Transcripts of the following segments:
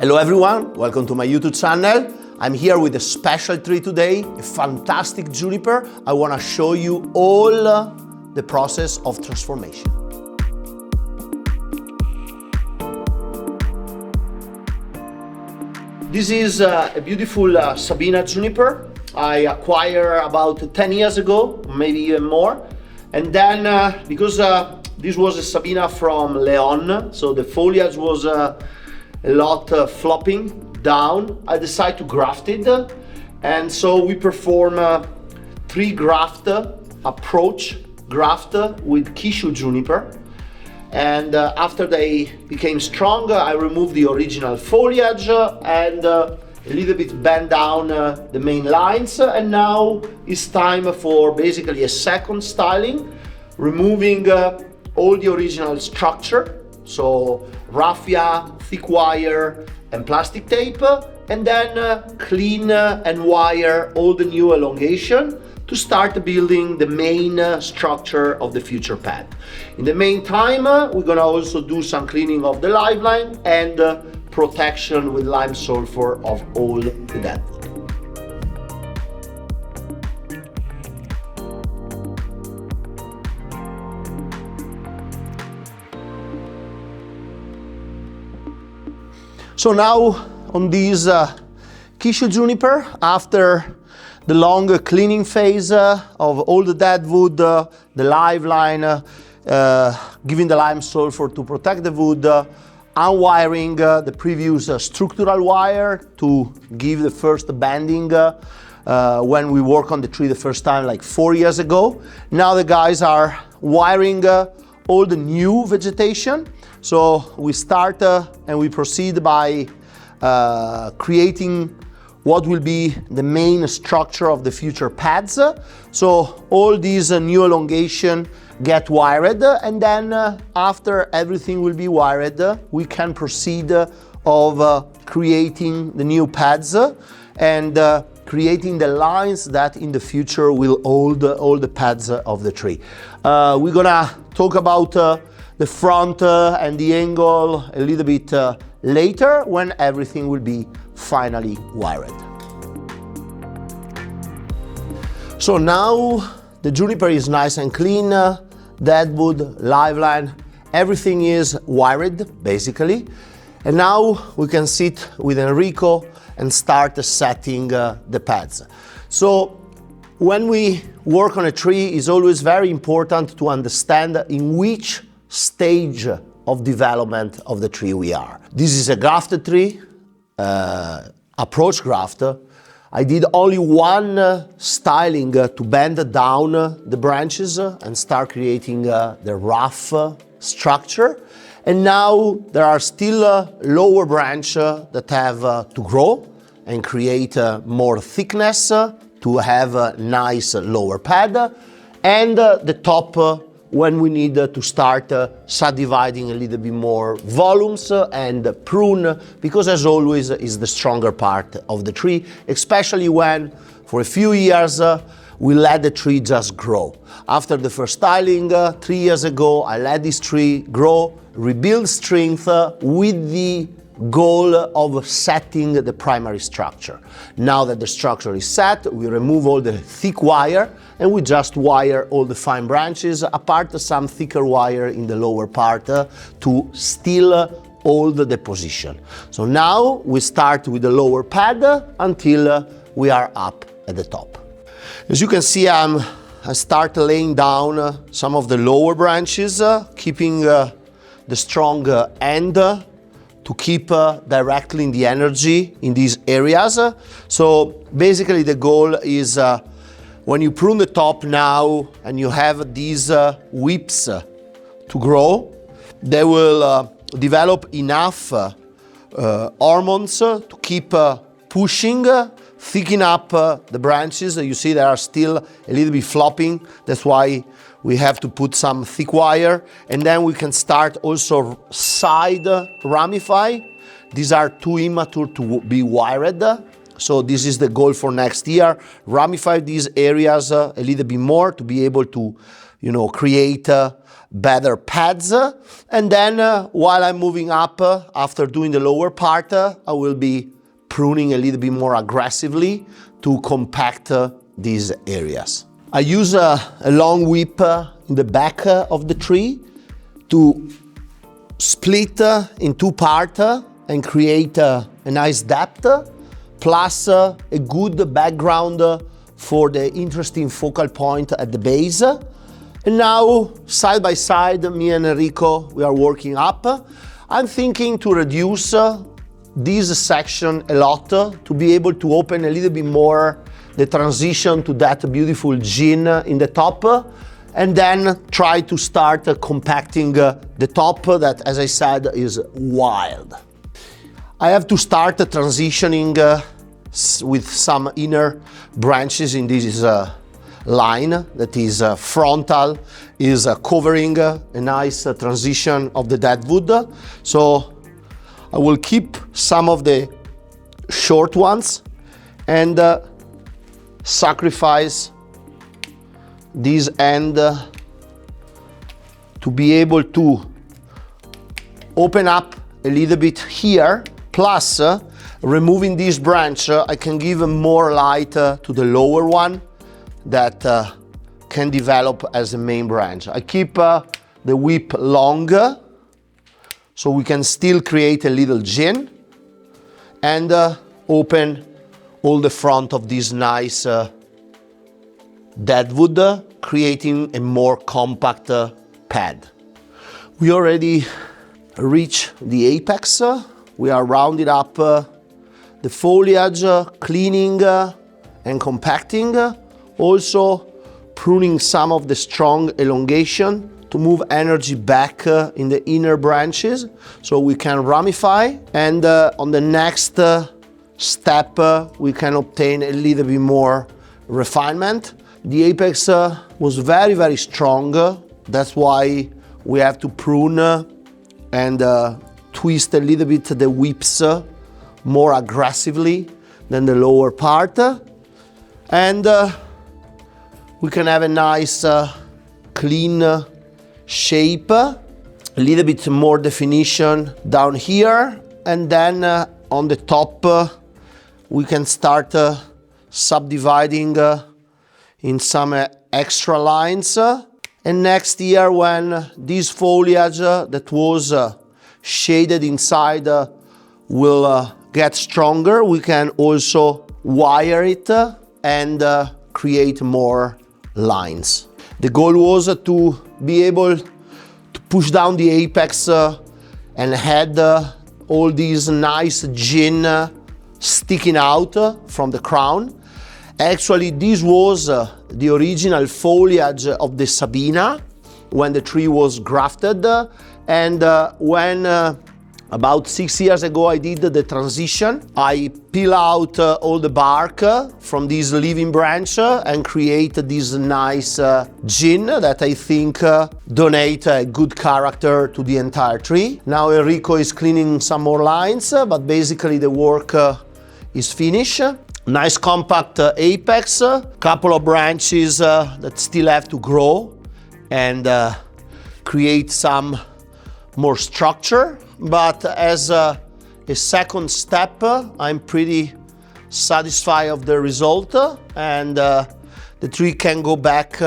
Hello everyone, welcome to my YouTube channel. I'm here with a special tree today, a fantastic juniper. I want to show you all the process of transformation. This is a beautiful Sabina juniper. I acquired about 10 years ago, maybe even more. And then, because this was a Sabina from Leon, so the foliage was a lot flopping down, I decided to graft it. And so we perform 3 graft approach graft with Kishu juniper. And after they became stronger, I removed the original foliage and a little bit bend down the main lines. And now it's time for basically a second styling, removing all the original structure. So raffia, thick wire and plastic tape, and then clean and wire all the new elongation to start building the main structure of the future pad. In the meantime, we're gonna also do some cleaning of the live line and protection with lime sulfur of all the dead wood. So now on this Kishu juniper, after the long cleaning phase of all the dead wood, the live line, giving the lime sulfur to protect the wood, unwiring the previous structural wire to give the first bending when we work on the tree the first time, like 4 years ago. Now the guys are wiring all the new vegetation. So we start and we proceed by creating what will be the main structure of the future pads. So all these new elongation get wired, and then after everything will be wired, we can proceed of creating the new pads and creating the lines that in the future will hold all the pads of the tree. We're gonna talk about the front and the angle a little bit later when everything will be finally wired. So now the juniper is nice and clean, deadwood, live line, everything is wired basically. And now we can sit with Enrico and start setting the pads. So when we work on a tree, it's always very important to understand in which stage of development of the tree we are. This is a grafted tree, approach graft. I did only one styling to bend down the branches and start creating the rough structure. And now there are still lower branches that have to grow and create more thickness to have a nice lower pad, and the top when we need to start subdividing a little bit more volumes and prune, because as always is the stronger part of the tree, especially when for a few years we let the tree just grow. After the first styling 3 years ago, I let this tree grow, rebuild strength with the goal of setting the primary structure. Now that the structure is set, we remove all the thick wire and we just wire all the fine branches, apart some thicker wire in the lower part to still hold the position. So now we start with the lower pad until we are up at the top. As you can see, I start laying down some of the lower branches, keeping the strong end to keep directly in the energy in these areas. So basically the goal is when you prune the top now and you have these whips to grow, they will develop enough hormones to keep pushing, thicken up the branches. You see they are still a little bit flopping. That's why we have to put some thick wire, and then we can start also side ramify. These are too immature to be wired, so this is the goal for next year. Ramify these areas a little bit more to be able to, create better pads. And then while I'm moving up, after doing the lower part, I will be pruning a little bit more aggressively to compact these areas. I use a long whip in the back of the tree to split in two parts and create a nice depth, plus a good background for the interesting focal point at the base. And now, side by side, me and Enrico, we are working up. I'm thinking to reduce this section a lot to be able to open a little bit more the transition to that beautiful gin in the top, and then try to start compacting the top that, as I said, is wild. I have to start transitioning with some inner branches in this line that is frontal, is covering a nice transition of the deadwood. So I will keep some of the short ones and sacrifice this end to be able to open up a little bit here. Plus, removing this branch, I can give more light to the lower one that can develop as a main branch. I keep the whip long so we can still create a little gin and open all the front of this nice deadwood, creating a more compact pad. We already reached the apex. We are rounding up the foliage, cleaning and compacting. Also pruning some of the strong elongation to move energy back in the inner branches so we can ramify. And on the next step, we can obtain a little bit more refinement. The apex was very, very strong. That's why we have to prune and twist a little bit the whips more aggressively than the lower part. And we can have a nice clean shape, a little bit more definition down here, and then on the top we can start subdividing in some extra lines. And next year, when this foliage that was shaded inside will get stronger, we can also wire it and create more lines. The goal was to be able to push down the apex and had all these nice gin sticking out from the crown. Actually, this was the original foliage of the Sabina when the tree was grafted, and when about 6 years ago I did the transition, I peel out all the bark from this living branch and create this nice gin that I think donate a good character to the entire tree. Now Enrico is cleaning some more lines, but basically the work is finished. Nice compact apex, couple of branches that still have to grow and create some more structure. But as a second step, I'm pretty satisfied of the result, and the tree can go back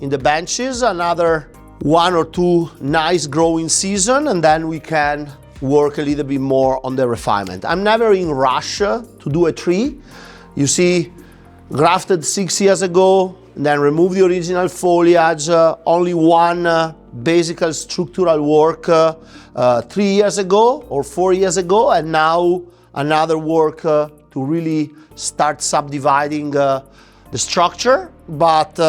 in the benches another 1 or 2 nice growing season, and then we can work a little bit more on the refinement. I'm never in rush to do a tree. You see, grafted 6 years ago, then remove the original foliage, only one basic structural work 3 years ago or 4 years ago, and now another work to really start subdividing the structure, but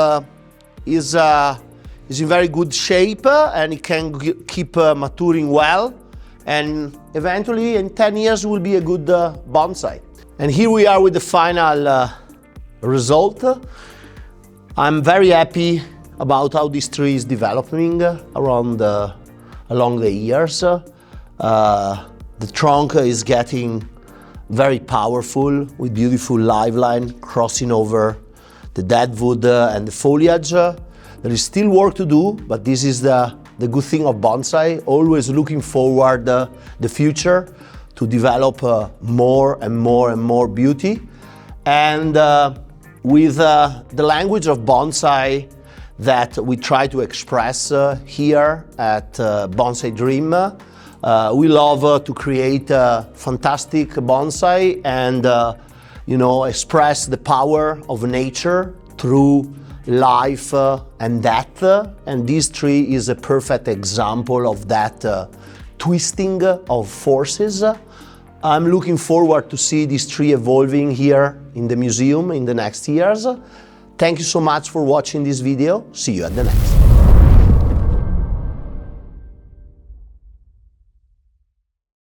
is in very good shape and it can keep maturing well, and eventually in 10 years will be a good bonsai. And here we are with the final result. I'm very happy about how this tree is developing along the years. The trunk is getting very powerful with beautiful live line crossing over the deadwood and the foliage. There is still work to do, but this is the the good thing of bonsai, always looking forward the future to develop more and more and more beauty. And with the language of bonsai that we try to express here at Bonsai Dream, we love to create fantastic bonsai and express the power of nature through life and death, and this tree is a perfect example of that twisting of forces. I'm looking forward to see this tree evolving here in the museum in the next years. Thank you so much for watching this video. See you at the next.